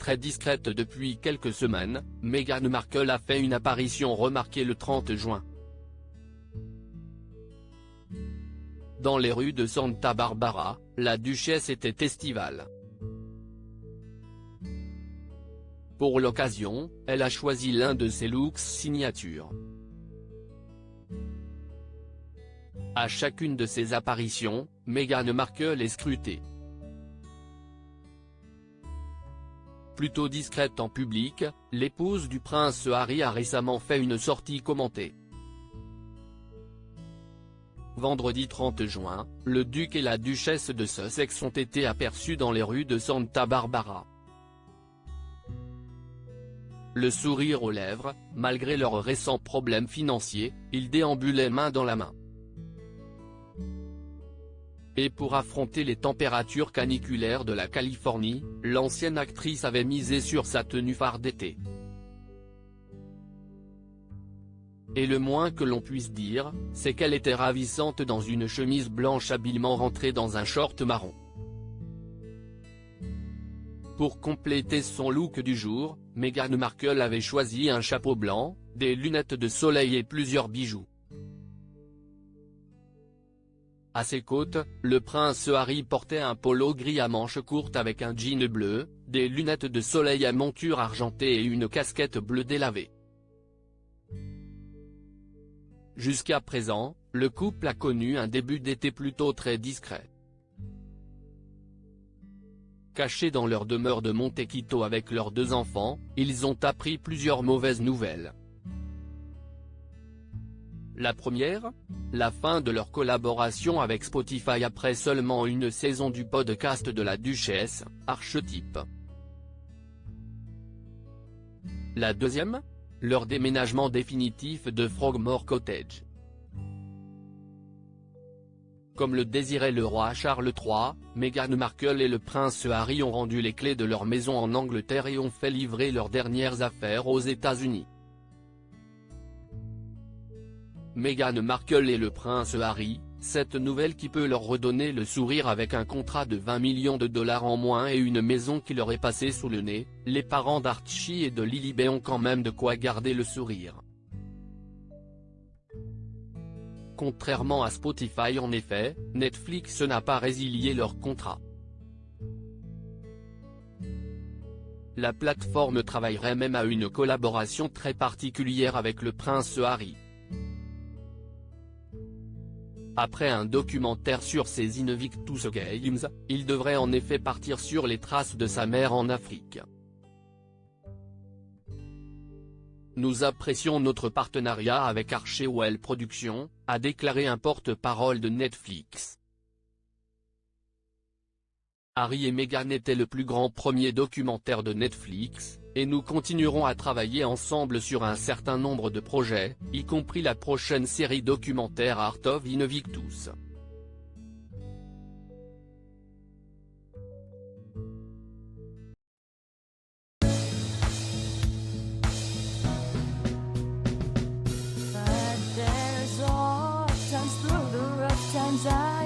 très discrète depuis quelques semaines, Meghan Markle a fait une apparition remarquée le 30 juin. Dans les rues de Santa Barbara, la duchesse était estivale. Pour l'occasion, elle a choisi l'un de ses looks signature. À chacune de ses apparitions, Meghan Markle est scrutée. Plutôt discrète en public, l'épouse du prince Harry a récemment fait une sortie commentée. Vendredi 30 juin, le duc et la duchesse de Sussex ont été aperçus dans les rues de Santa Barbara. Le sourire aux lèvres, malgré leurs récents problèmes financiers, ils déambulaient main dans la main. Et pour affronter les températures caniculaires de la Californie, l'ancienne actrice avait misé sur sa tenue phare d'été. Et le moins que l'on puisse dire, c'est qu'elle était ravissante dans une chemise blanche habilement rentrée dans un short marron. Pour compléter son look du jour, Meghan Markle avait choisi un chapeau blanc, des lunettes de soleil et plusieurs bijoux. À ses côtes, le prince Harry portait un polo gris à manches courtes avec un jean bleu, des lunettes de soleil à monture argentée et une casquette bleue délavée. Jusqu'à présent, le couple a connu un début d'été plutôt très discret. Cachés dans leur demeure de Montecito avec leurs 2 enfants, ils ont appris plusieurs mauvaises nouvelles. La première, la fin de leur collaboration avec Spotify après seulement une saison du podcast de la duchesse, Archetype. La deuxième, leur déménagement définitif de Frogmore Cottage. Comme le désirait le roi Charles III, Meghan Markle et le prince Harry ont rendu les clés de leur maison en Angleterre et ont fait livrer leurs dernières affaires aux États-Unis. Meghan Markle et le prince Harry, cette nouvelle qui peut leur redonner le sourire avec un contrat de 20 millions de dollars en moins et une maison qui leur est passée sous le nez, les parents d'Archie et de Lilibet ont quand même de quoi garder le sourire. Contrairement à Spotify en effet, Netflix n'a pas résilié leur contrat. La plateforme travaillerait même à une collaboration très particulière avec le prince Harry. Après un documentaire sur ses Invictus Games, il devrait en effet partir sur les traces de sa mère en Afrique. Nous apprécions notre partenariat avec Archewell Productions, a déclaré un porte-parole de Netflix. Harry et Meghan étaient le plus grand premier documentaire de Netflix, et nous continuerons à travailler ensemble sur un certain nombre de projets, y compris la prochaine série documentaire Art of Invictus. Times